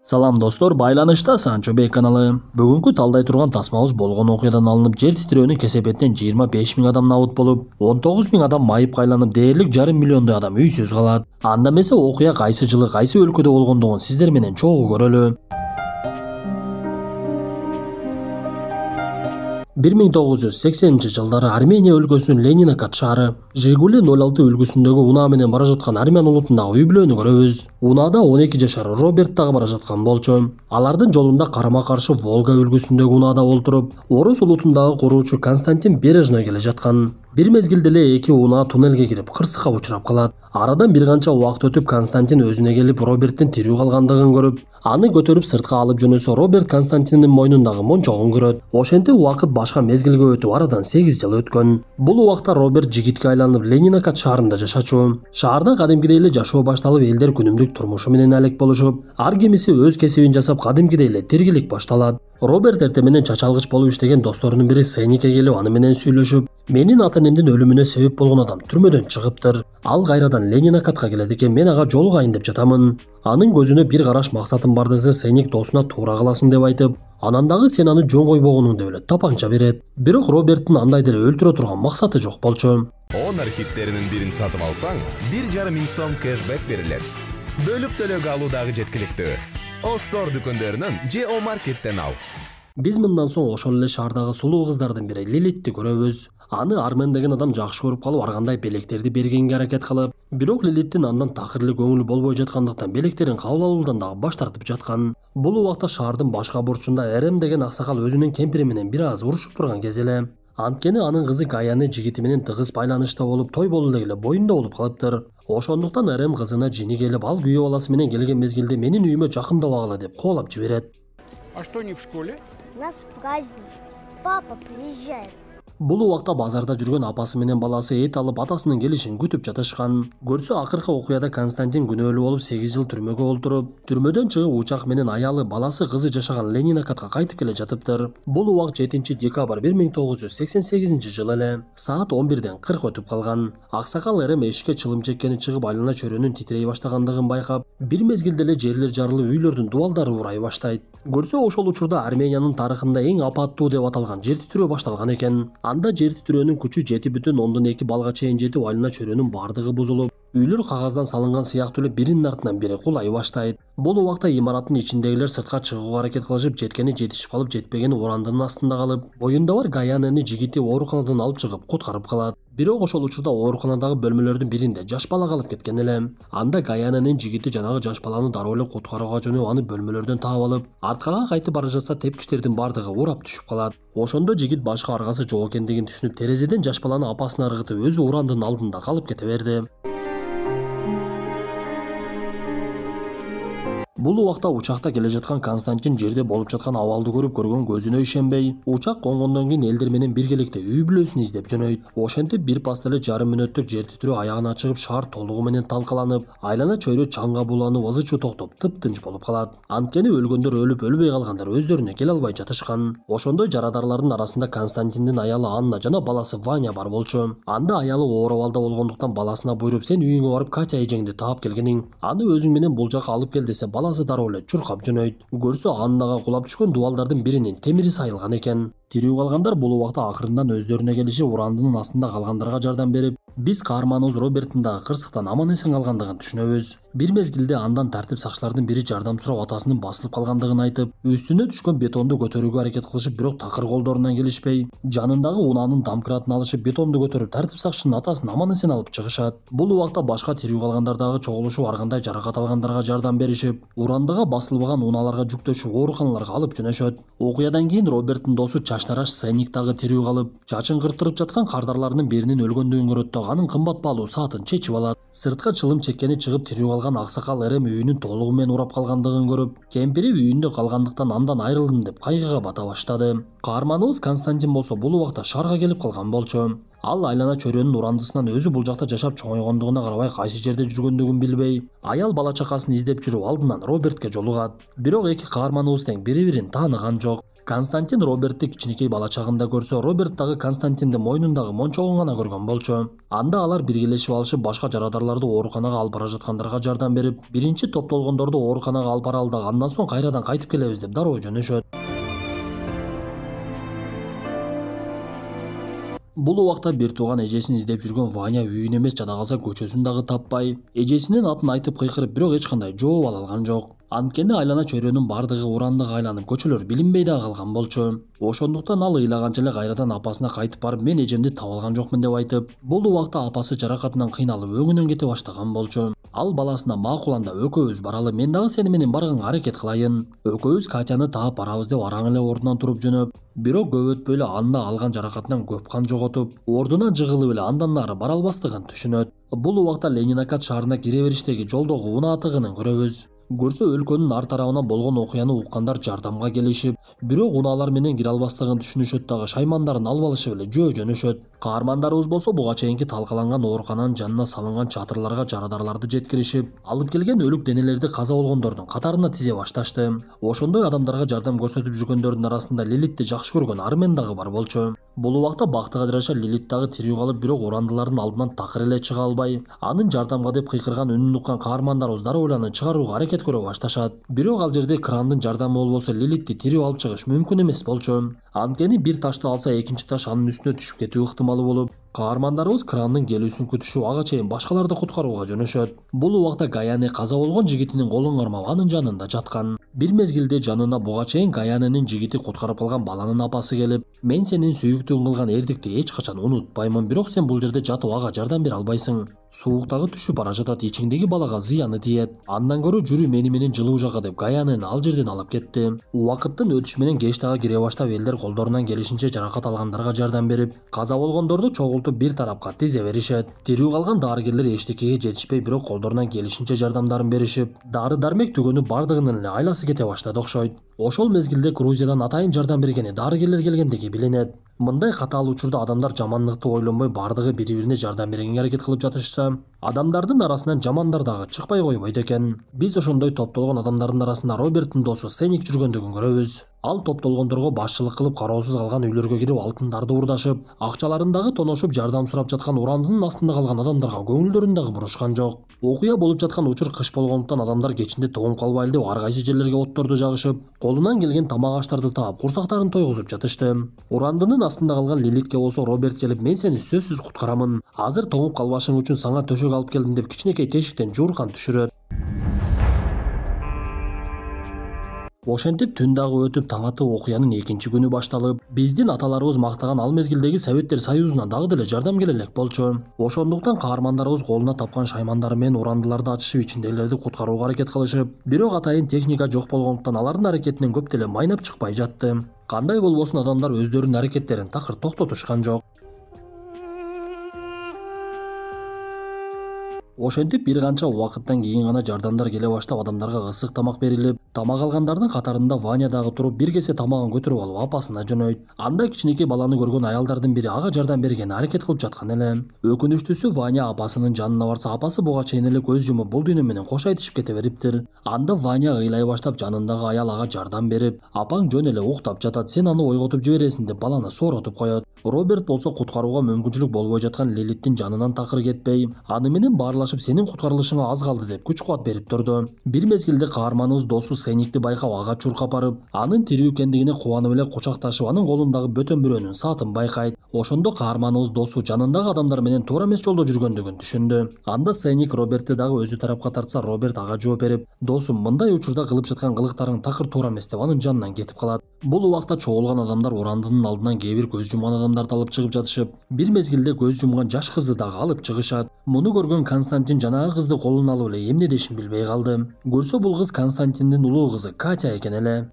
Салам достор, байланышта Санчо Бей каналы. Бүгүнкү талдай турган тасмабыз болгон окуядан алынып жер титирөөнүн кесепетинен 25 миң адам набыт болуп, 19 миң адам майып кайланып, дээрлик жарым миллиондой адам үйсүз калат. Анда эмесе окуя кайсы жылы кайсы өлкөдө болгондугун сиздер менен чогуу көрөлү. 1980-жылдары Армения өлкөсүнүн Ленинакат шаары, Жигули 06 үлгүсүндөгү унаа менен бара жаткан армян улутундагы үй бүлөнү көрөбүз. Унаада 12 жашар Роберт дагы бара жаткан болчу. Алардын жолунда карама-каршы Волга үлгүсүндөгү унаада олтуруп, Орус улутундагы куруучу Константин Бережной келе жаткан. Бир мезгилде эле эки унаа туннелге кирип, кырсыкка учурап калат. Арадан бир канча убакыт өтүп, Константин өзүнө келип, Роберттин тирүү калгандыгын көрүп, аны көтөрүп сыртка алып жөнөсө, Роберт Константиндин мойнундагы мончогун көрөт. Ошентип убакыт башка мезгилге өтүп, арадан 8 жыл өткөн. Бул убакта Роберт жигитке айланып, Ленинакат шаарында жашачу. Шаарда кадимкидей эле жашоо башталып, элдер күнүмдүк турмушу менен алек болушуп, ар кимиси өз кесибин жасап, кадимкидей эле тиргилик башталат. Роберт эртең менен чачалгыч болуп иштеген досторунун бири Сеникке келип, аны менен сүйлөшүп, менин ата энемдин өлүмүнө себеп болгон адам түрмөдөн чыгыптыр. Ал кайрадан Ленинакатка келет экен, мен ага жолугайын деп жатамын. Анын көзүнө бир караш максатым бар десе, Сеник досуна туура кыласың деп айтып, анан дагы сен аны жөн койбогонуң деп эле тапанча берет. Бирок Роберттин андай деле өлтүрө турган максаты жок болчу. Honor хиттеринин бирин сатып алсаң, 1,5 миң сом кэшбэк берилет. Бөлүп төлөөгө алуу дагы жеткиликтүү. Остор дүкөндөрүнөн же О-маркеттен ал. Биз мындан соң ошол эле шаардагы сулуу кыздардын бири Лилитти көрөбүз. Аны Армен деген адам жакшы көрүп калып, ар кандай белектерди бергенге аракет кылып, бирок Лилиттин андан такыр эле көңүлү болбой жаткандыктан белектерин кабыл алуудан дагы баш тартып жаткан. Бул убакта шаардын башка бурчунда Эрем деген аксакал өзүнүн кемпири менен бир аз урушуп турган кез эле. Анткени анын кызы Гаяны жигити менен тыгыз байланышта болуп, той болду дегеле боюнда болуп калыптыр. Ошондуктан Эрем кызына жини келип, ал күйөө баласы менен келген мезгилде менин үйүмө жакындабагыла деп коолап жиберет. А что не в школе? У нас праздник. Папа приезжает. Бул убакта базарда жүргөн апасы менен баласы эт алып атасынын келишин күтүп жатышкан. Көрсө акыркы окуяда Константин күнөөлүү болуп 8 жыл түрмөгө олтуруп, түрмөдөн чыгып учак менен аялы, баласы, кызы жашаган Ленинакатка кайтып келе жатыптыр. Бул убак 7 декабрь 1988 жылы эле саат 11ден 40 өтүп калган. Аксакал Эрем эшикке чылым чеккени чыгып, айлана чөрөнүн титирей баштагандыгын байкап, бир мезгилде эле жерлер жарылып, үйлөрдүн дубалдары урай баштайт. Көрсө ошол учурда Армениянын тарыхында эң апаттуу деп аталган жер титирөө башталган экен. Анда жер титирөөнүн күчү 7,2 балга чейин жетип, айлана чөрөнүн бардыгы бузулуп, үйлөр кагаздан салынган сыяктуу эле биринин артынан бири кулай баштайт. Бул убакта имараттын ичиндегилер сыртка чыгууга аракет кылышып, жеткени жетишип калып, жетпегени урандынын астында калып, боюнда бар Гаянаны жигити ооруканадан алып чыгып куткарып калат. Бирок ошол учурда ооруканадагы бөлмөлөрдүн биринде жаш бала калып кеткен эле. Анда Гаянанын жигити жанагы жаш баланы дароо эле куткарууга жөнөп, аны бөлмөлөрдөн таап алып, арткага кайтып бара жатса, тепкичтердин бардыгы урап түшүп калат. Ошондо жигит башка аргасы жок экендигин түшүнүп, терезеден жаш баланы апасына ыргытып, өзү урандынын алдында калып кете берди. Бул убакта учакта келе жаткан Константин жерде болуп жаткан абалды көрүп, көргөн көзүнө ишенбей, учак конгондон кийин элдер менен биргеликте үй бүлөсүн издеп жөнөйт. Ошентип бир паста эле жарым мүнөттүк жер титирөө аягына чыгып, шаар толугу менен талкаланып, айлана чөйрө чаңга буланып, ызы-чуу токтоп, тыптынч болуп калат. Анткени өлгөндөр өлүп, өлбөй калгандар өздөрүнө келе албай жатышкан. Ошондой жарадарлардын арасында Константиндин аялы Анна жана баласы Ваня бар болчу. Анда аялы оор абалда болгондуктан баласына буйруп, сен үйүңө барып Катя эжеңди таап келгениң, аны өзүң менен бул жака алып кел десе, баласы дароо эле чуркап жөнөйт. Көрсө Аннага кулап түшкөн дубалдардын биринин темири сайылган экен. Тирүү калгандар бул убакта акырындан өздөрүнө келишип, урандынын астында калгандарга жардам берип, биз каарманыбыз Роберттин дагы кырсыктан аман эсен калгандыгын түшүнөбүз. Бир мезгилде андан тартип сакчылардын бири жардам сурап, атасынын басылып калгандыгын айтып, үстүнө түшкөн бетонду көтөрүүгө аракет кылышып, бирок такыр колдорунан келишпей, жанындагы унаанын домкраатын алышып, бетонду көтөрүп, тартип сакчынын атасын аман эсен алып чыгышат. Бул убакта башка тирүү калгандар дагы чогулушуп, ар кандай жаракат алгандарга жардам беришип, урандыга басылбаган унааларга жүктөшүп, ооруканаларга алып жөнөшөт. Окуядан кийин Роберттин досу чачнараш Сеник дагы тирүү калып, чачын кыртырып жаткан кардарларынын биринин өлгөндүгүн көрөт да, анын кымбат баалуу саатын чечип алат. Сыртка чылым чеккени чыгып, тирүү калган аксакал Эрем үйүнүн толугу менен урап калгандыгын көрүп, кемпири үйүндө калгандыктан андан айрылдым деп кайгыга бата баштады. Каарманыбыз Константин болсо бул убакта шаарга келип калган болчу. Ал айлана чөрөнүн урандысынан өзү бул жакта жашап чоңойгондугуна карабай, кайсы жерде жүргөндүгүн билбей, аял бала чакасын издеп жүрүп алдынан Робертке жолугат. Бирок эки каарманыбыз тең бири-бирин тааныган жок. Константин Робертти кичинекей бала чагында көрсө, Роберт дагы Константинди мойнундагы мончогун гана көргөн болчу. Анда алар биргелешип алышып башка жарадарларды ооруканага алып бара жаткандарга жардам берип, биринчи топтолгондорду ооруканага алып баралы дагы андан соң кайрадан кайтып келебиз деп дароо жөнөшөт. Бул убакта бир тууган эжесин издеп жүргөн Ваня үйүн эмес жада калса көчөсүн дагы таппай, эжесинин атын айтып кыйкырып, бирок эч кандай жооп ала алган жок. Анткени айлана чөйрөнүн бардыгы урандыга айланып, көчөлөр билинбей да калган болчу. Ошондуктан ал ыйлаганча эле кайрадан апасына кайтып барып, мен эжемди таба алган жокмун деп айтып, бул убакта апасы жаракатынан кыйналып өңүнөн кете баштаган болчу. Ал баласына макул анда өкөөбүз баралы, мен дагы сени менен барганга аракет кылайын. Өкөөбүз Катяны таап барабыз деп араң эле ордунан туруп жөнөп, бирок көп өтпөй эле анда алган жаракатынан көп кан жоготуп, ордунан жыгылып эле андан нары бара албастыгын түшүнөт. Бул убакта Ленинакат шаарына кире бериштеги жолдогу унаа тыгынын көрөбүз. Көрсө өлкөнүн ар тарабынан болгон окуяны уккандар жардамга келишип, бирок унаалар менен кире албастыгын түшүнүшөт дагы шаймандарын алып алышып эле жөнөшөт. Каармандарыбыз болсо буга чейинки талкаланган оорукананын жанына салынган чатырларга жарадарларды жеткиришип, алып келген өлүк денелерди каза болгондордун катарына тизе башташты. Ошондой адамдарга жардам көрсөтүп жүргөндөрдүн арасында Лилитти жакшы көргөн Армен дагы бар болчу. Бул убакта бактыга жараша Лилит дагы тирүү калып, бирок урандылардын алдынан такыр эле чыга албай, анын жардамга деп кыйкырган үнүн уккан каармандарыбыз дароо эле аны чыгарууга аракет көрө башташат. Бирок ал жерде крандын жардамы болбосо Лилитти тирүү алып чыгыш мүмкүн эмес болчу. Анткени бир ташты алса, экинчи таш анын үстүнө түшүп кетүү ыктымалы болуп, каармандарыбыз крандын келүүсүн күтүшүп, ага чейин башкаларды куткарууга жөнөшөт. Бул убакта Гаяне каза болгон жигитинин колун кармап, анын жанында жаткан. Бир мезгилде жанына буга чейин Гаяненин жигити куткарып калган баланын апасы келип, мен сенин сүйүктүүң кылган эрдикти эч качан унутпаймын, бирок сен бул жерде жатып ага жардам бере албайсың. Сууктагы түшүп бара жатат, ичиңдеги балага зыяны тиет. Андан көрө жүрү мени менен жылуу жакка деп Гаянени ал жерден алып кетти. Убакыттын өтүшү менен Гештага кире баштап, элдер колдорунан келишинче жаракат алгандарга жардам берип, каза болгондорду чогултуп бир тарапка тизе беришет. Тирүү калган дарыгерлер эчтекеге жетишпей, бирок колдорунан келишинче жардамдарын беришип, дары-дармек түгөнүп бардыгынын эле айласы кете баштады окшойт. Ошол мезгилде Грузиядан атайын жардам бергени дарыгерлер келгендиги билинет. Мындай катаал учурда адамдар жаманлыкты ойлонбой бардыгы бири-бирине жардам бергенге аракет кылып жатышса, адамдардын арасынан жамандар дагы чыкпай койбойт экен. Биз ошондой топтолгон адамдардын арасында Роберттин досу Сеник жүргөндүгүн көрөбүз. Ал топтолгондорго башчылык кылып, кароосуз калган үйлөргө кирип, алтындарды урдашып, акчаларындагы тоношуп жардам сурап жаткан урандынын астында калган адамдарга көңүлдөрүн дагы бурушкан жок. Окуя болуп жаткан учур кыш болгондуктан адамдар кечинде тоңуп калбайлы деп ар кайсы жерлерге отторду жагышып, колунан келген тамак аштарды таап, курсактарын тойгузуп жатышты. Урандынын астында калган Лилитке болсо Роберт келип, мен сени сөзсүз куткарамын. Азыр тоңуп калбашың үчүн сага төшөк алып келдим деп кичинекей тешиктен жууркан түшүрөт. Ошентип түн дагы өтүп, таң атып окуянын экинчи күнү башталып, биздин аталарыбыз мактаган ал мезгилдеги Советтер Союзунан дагы деле жардам келе элек болчу. Ошондуктан каармандарыбыз колуна тапкан шаймандары менен урандыларды ачышып, ичиндегилерди куткарууга аракет кылышып, бирок атайын техника жок болгондуктан алардын аракетинен көп деле майнап чыкпай жатты. Кандай болбосун, адамдар өздөрүнүн аракеттерин такыр токтотушкан жок. Ошентип бир канча убакыттан кийин гана жардамдар келе баштап, адамдарга ысык тамак берилип, тамак алгандардын катарында Ваня дагы туруп, бир кесе тамагын көтөрүп алып апасына жөнөйт. Анда кичинекей баланы көргөн аялдардын бири ага жардам бергенге аракет кылып жаткан эле. Өкүнүчтүүсү, Ваня апасынын жанына барса, апасы буга чейин эле көз жумуп, бул дүйнө менен кош айтышып кете бериптир. Анда Ваня ыйлай баштап, жанындагы аял ага жардам берип, апаң жөн эле уктап жатат, сен аны ойготуп жибересиң деп баланы сооротуп коет. Роберт болсо куткарууга мүмкүнчүлүк болбой жаткан Лилиттин жанынан такыр кетпей, аны менен баарлашып, сенин куткарылышыңа аз калды деп күч кубат берип турду. Бир мезгилде каарманыбыз досу Сеникти байкап, ага чуркап барып, анын тирүү экендигине кубанып эле кучакташып, анын колундагы бөтөн бирөөнүн саатын байкайт. Ошондо каарманыбыз досу жанындагы адамдар менен туура эмес жолдо жүргөндүгүн түшүндү. Анда Сеник Робертти дагы өзү тарапка тартса, Роберт ага жооп берип, досум, мындай учурда кылып жаткан кылыктарың такыр туура эмес деп анын жанынан кетип калат. Бул убакта чогулган адамдар урандынын алдынан кээ бир көз жумган адамдарды алып чыгып жатышып, бир мезгилде көз жумган жаш кызды дагы алып чыгышат. Муну көргөн Константин жанагы кызды колуна алып эле эмне дешин билбей калды. Көрсө бул кыз Константиндин улуу кызы Катя экен эле.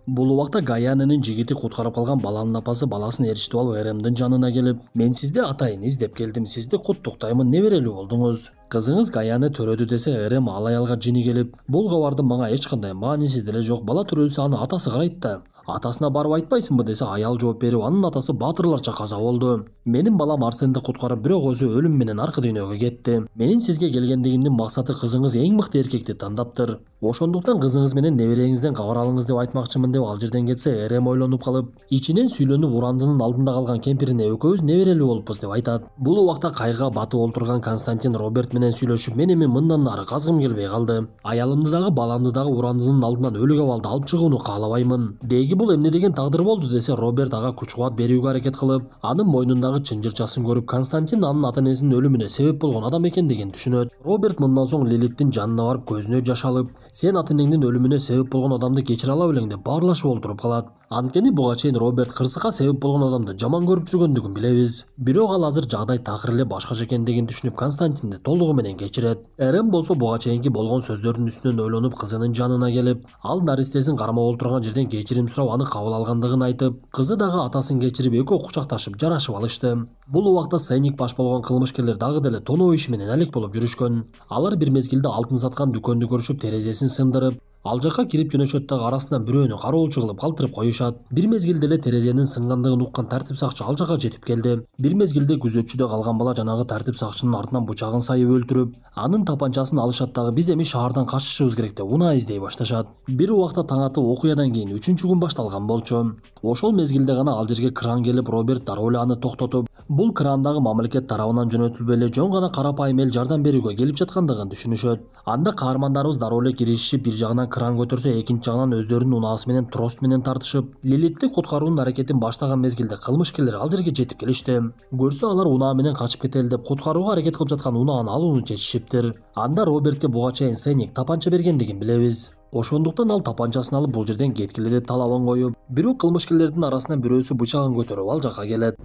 Бул убакта Гаяненин жигити куткарып калган баланын апасы баласын ээрчитип алып Эремдин жанына келип, мен сизди атайын издеп келдим, сизди куттуктаймын, неберелүү болдуңуз. Кызыңыз Гаяне төрөдү десе, Эрем ал аялга жини келип, бул кабардын мага эч кандай мааниси деле жок, бала төрөлсө аны атасы карайт да, Атасына барып айтпайсыңбы десе, аял жооп берип, анын атасы батырларча каза болду. Менин балам Арсенди куткарып, бирок өзү өлүм менен аркы дүйнөгө кетти. Менин сизге келгендигимдин максаты кызыңыз эң мыкты эркекти тандаптыр. Ошондуктан кызыңыз менен небереңизден кабар алыңыз деп айтмакчымын деп ал жерден кетсе, Эрем ойлонуп калып, ичинен сүйлөнүп Урандынын алдында калган кемпирине экөөбүз неберелүү болуппуз деп айтат. Бул убакта кайгыга батып олтурган Константин Роберт менен сүйлөшүп, мен эми мындан нары казгым келбей калды. Аялымды дагы баламды дагы Урандынын алдынан өлүк абалда алып чыгууну каалабаймын. Деги бул эмне деген тагдыр болду десе, Роберт ага күч кубат берүүгө аракет кылып, анын мойнундагы чынжырчасын көрүп, Константин анын ата-энесинин өлүмүнө себеп болгон адам экендигин түшүнөт. Роберт мындан соң Лилиттин жанына барып көзүнө жаш алып, сен ата-энеңдин өлүмүнө себеп болгон адамды кечире ала белең деп баарлашып олтуруп калат. Анткени буга чейин Роберт кырсыкка себеп болгон адамды жаман көрүп жүргөндүгүн билебиз. Бирок ал азыр жагдай такыр эле башкача экендигин түшүнүп, Константинди толугу менен кечирет. Эрем болсо буга чейинки болгон сөздөрдүн үстүнөн ойлонуп, кызынын жанына келип, ал наристесин кармап олтурган жерден кечирим сурап, аны кабыл алгандыгын айтып, кызы дагы атасын кечирип, экөө кучакташып жарашып алышты. Бул убакта Сеник баш болгон кылмышкерлер дагы деле тоноо иши менен алек болуп жүрүшкөн. Алар бир мезгилде алтын саткан дүкөндү көрүшүп, терезесин сындырып, ал жакка кирип жөнөшөт дагы арасынан бирөөнү кароолчу кылып калтырып коюшат. Бир мезгилде эле терезенин сынгандыгын уккан тартип сакчы ал жакка жетип келди. Бир мезгилде күзөтчүдө калган бала жанагы тартип сакчынын артынан бычагын сайып өлтүрүп, анын тапанчасын алышат дагы, биз эми шаардан качышыбыз керек деп унаа издей башташат. Бир убакта таң атып окуядан кийин 3-күн башталган болчу. Ошол мезгилде гана ал жерге кран келип, Роберт дароо эле аны токтотуп, бул крандагы мамлекет тарабынан жөнөтүлбөй эле жөн гана карапайым эл жардам берүүгө келип жаткандыгын түшүнүшөт. Анда каармандарыбыз дароо эле киришип, бир жагынан кран көтөрсө, экинчи жагынан өздөрүнүн унаасы менен трост менен тартышып, Лилитти куткаруунун аракетин баштаган мезгилде кылмышкерлер ал жерге жетип келишти. Көрсө алар унаа менен качып кетели деп куткарууга аракет кылып жаткан унааны алууну чечишиптир. Анда Робертке буга чейин Сеник тапанча бергендигин билебиз. Ошондуктан ал тапанчасын алып бул жерден кеткиле деп талабын коюп, бирок кылмышкерлердин арасынан бирөөсү бычагын көтөрүп ал жакка келет.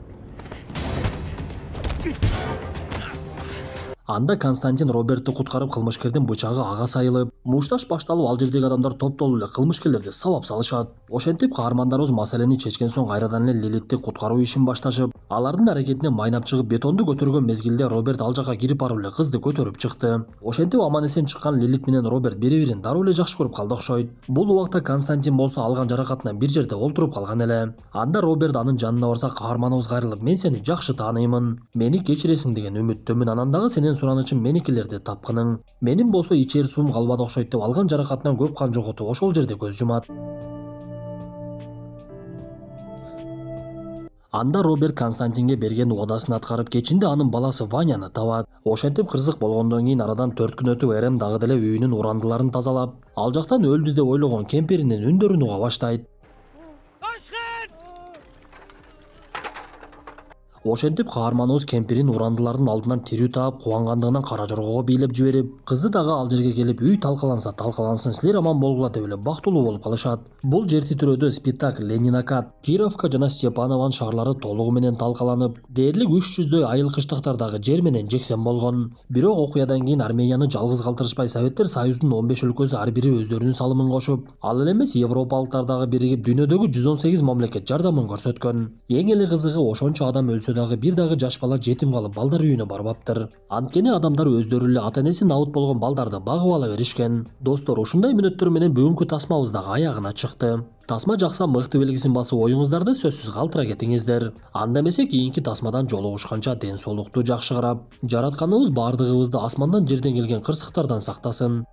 Анда Константин Робертти куткарып, кылмышкердин бычагы ага сайылып, мушташ башталып, ал жердеги адамдар топтолуп эле кылмышкерлерди сабап салышат. Ошентип каармандарыбыз маселени чечкен соң кайрадан эле Лилитти куткаруу ишин башташып, алардын аракетине майнап чыгып, бетонду көтөргөн мезгилде Роберт ал жакка кирип барып эле кызды көтөрүп чыкты. Ошентип аман эсен чыккан Лилит менен Роберт бири-бирин дароо эле жакшы көрүп калды окшойт. Бул убакта Константин болсо алган жаракатынан бир жерде олтуруп калган эле. Анда Роберт анын жанына барса, каарманыбыз кайрылып, мен сени жакшы тааныймын, мени кечиресиң деген үмүттөмүн, анан дагы сенен суранычым меникилерди тапкының. Менин болсо ичер суум калбады окшойт деп алган жаракатынан көп кан жоготуп ошол жерде көз жумат. Анда Роберт Константинге берген уадасын аткарып, кечинде анын баласы Ваняны табат. Ошентип кырсык болгондон кийин арадан 4 күн өтүп, Эрем дагы деле үйүнүн урандыларын тазалап, ал жактан өлдү деп ойлогон кемпиринин үндөрүн уга баштайт. Ошентип каарманыбыз кемпирин урандылардын алдынан тирүү таап, кубангандыгынан кара жоргого бийлеп жиберип, кызы дагы ал жерге келип, үй талкаланса талкалансын, силер аман болгула деп эле бактылуу болуп калышат. Бул жер титирөөдө Спитак, Ленинакат, Кировка жана Степанован шаарлары толугу менен талкаланып, дээрлик 300дөй айыл кыштактар дагы жер менен жексен болгон. Бирок окуядан кийин Арменияны жалгыз калтырышпай, Советтер Союзунун 15 өлкөсү ар бири өздөрүнүн салымын кошуп, ал эле эмес европалыктар дагы биригип, дүйнөдөгү 118 мамлекет жардамын көрсөткөн. Эң эле кызыгы, ошончо адам өлсө дагы бир дагы жаш бала жетим калып балдар үйүнө барбаптыр. Анткени адамдар өздөрү эле ата-энеси набыт болгон балдарды багып ала беришкен. Достор, ушундай мүнөттөр менен бүгүнкү тасмабыз дагы аягына чыкты. Тасма жакса мыкты белгисин басып, оюңуздарды сөзсүз калтыра кетиңиздер. Анда эмесе кийинки тасмадан жолугушканча ден соолукту жакшы карап, жаратканыбыз баардыгыбызды асмандан жерден келген кырсыктардан сактасын.